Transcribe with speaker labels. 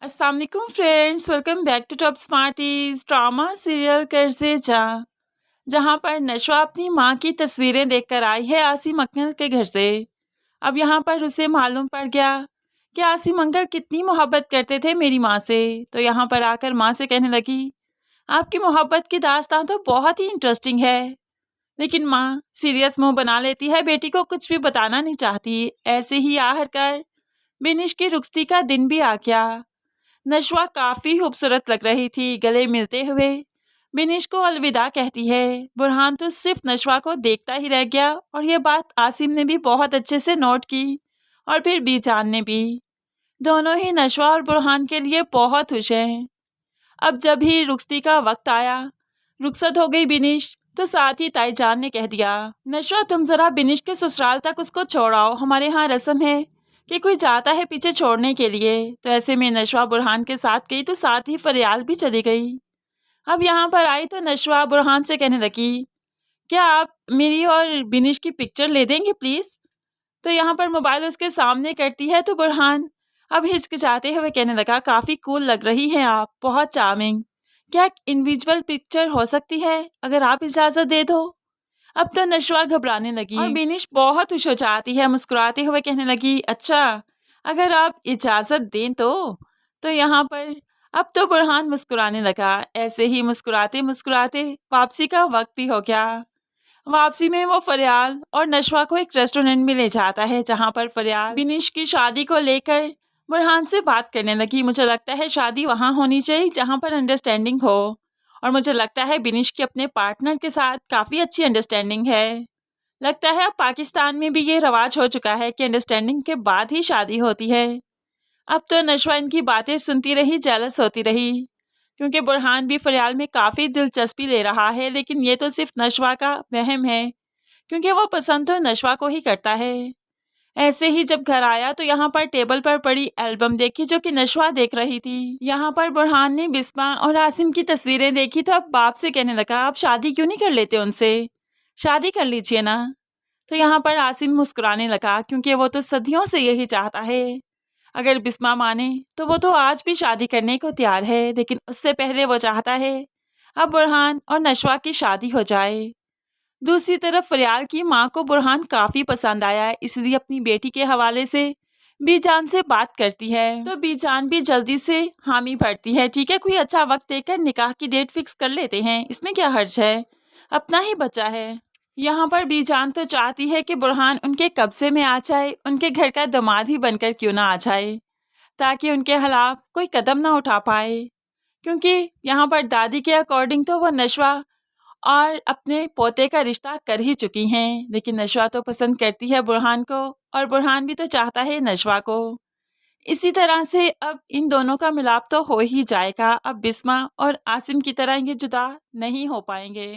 Speaker 1: अस्सलाम वालेकुम friends, welcome back to top smarties drama serial Karze जहाँ पर नशवा अपनी माँ की तस्वीरें देखकर आई है आसिम अंकल के घर से। अब यहाँ पर उसे मालूम पड़ गया कि आसिम अंकल कितनी मोहब्बत करते थे मेरी माँ से। तो यहाँ पर आकर माँ से कहने लगी, आपकी मोहब्बत की दास्तान तो बहुत ही इंटरेस्टिंग है। लेकिन माँ सीरियस मुंह बना लेती है, बेटी को कुछ भी बताना नहीं चाहती। ऐसे ही आखिरकार बिनिश की रुखसती का दिन भी आ गया। नशवा काफी खूबसूरत लग रही थी। गले मिलते हुए बिनिश को अलविदा कहती है। बुरहान तो सिर्फ नशवा को देखता ही रह गया और ये बात आसिम ने भी बहुत अच्छे से नोट की और फिर बीजान ने भी। दोनों ही नशवा और बुरहान के लिए बहुत खुश हैं। अब जब ही रुखसती का वक्त आया, रुखसत हो गई बिनिश, तो साथ ही ताईजान ने कह दिया, नशवा तुम जरा बिनिश के ससुराल तक उसको छोड़ाओ, हमारे यहाँ रस्म है कि कोई जाता है पीछे छोड़ने के लिए। तो ऐसे में नशवा बुरहान के साथ गई, तो साथ ही फरियाल भी चली गई। अब यहाँ पर आई तो नशवा बुरहान से कहने लगी, क्या आप मेरी और बिनिश की पिक्चर ले देंगे प्लीज़। तो यहाँ पर मोबाइल उसके सामने करती है तो बुरहान अब हिचकिचाते हुए कहने लगा, काफ़ी कूल लग रही हैं आप, बहुत चार्मिंग। क्या इंडिविजुअल पिक्चर हो सकती है अगर आप इजाज़त दे दो। अब तो नशवा घबराने लगी और बिनिश बहुत खुश हो जाती है, मुस्कुराते हुए कहने लगी, अच्छा अगर आप इजाज़त दें तो यहाँ पर अब तो बुरहान मुस्कुराने लगा। ऐसे ही मुस्कुराते मुस्कुराते वापसी का वक्त भी हो गया। वापसी में वो फरियाल और नशवा को एक रेस्टोरेंट में ले जाता है, जहाँ पर फरियाल बिनिश की शादी को लेकर बुरहान से बात करने लगी। मुझे लगता है शादी वहाँ होनी चाहिए जहाँ पर अंडरस्टैंडिंग हो, और मुझे लगता है बिनिश की अपने पार्टनर के साथ काफ़ी अच्छी अंडरस्टैंडिंग है। लगता है अब पाकिस्तान में भी ये रवाज हो चुका है कि अंडरस्टैंडिंग के बाद ही शादी होती है। अब तो नशवा इनकी बातें सुनती रही, जेलस होती रही, क्योंकि बुरहान भी फरियाल में काफ़ी दिलचस्पी ले रहा है। लेकिन ये तो सिर्फ नशवा का वहम है, क्योंकि वो पसंद तो नशवा को ही करता है। ऐसे ही जब घर आया तो यहाँ पर टेबल पर पड़ी एल्बम देखी, जो कि नशवा देख रही थी। यहाँ पर बुरहान ने बिस्मा और आसिम की तस्वीरें देखी तो अब बाप से कहने लगा, आप शादी क्यों नहीं कर लेते उनसे, शादी कर लीजिए ना। तो यहाँ पर आसिम मुस्कुराने लगा, क्योंकि वो तो सदियों से यही चाहता है। अगर बिस्मा माने तो वो तो आज भी शादी करने को तैयार है, लेकिन उससे पहले वो चाहता है अब बुरहान और नशवा की शादी हो जाए। दूसरी तरफ फरियाल की माँ को बुरहान काफ़ी पसंद आया, इसलिए अपनी बेटी के हवाले से बीजान से बात करती है। तो बीजान भी जल्दी से हामी भरती है, ठीक है कोई अच्छा वक्त देकर निकाह की डेट फिक्स कर लेते हैं, इसमें क्या हर्ज है, अपना ही बच्चा है। यहाँ पर बीजान तो चाहती है कि बुरहान उनके कब्जे में आ जाए, उनके घर का दामाद ही बनकर क्यों ना आ जाए, ताकि उनके खिलाफ कोई कदम ना उठा पाए। क्योंकि यहाँ पर दादी के अकॉर्डिंग तो वो नशवा और अपने पोते का रिश्ता कर ही चुकी हैं, लेकिन नशवा तो पसंद करती है बुरहान को, और बुरहान भी तो चाहता है नशवा को। इसी तरह से अब इन दोनों का मिलाप तो हो ही जाएगा। अब बिस्मा और आसिम की तरह ये जुदा नहीं हो पाएंगे।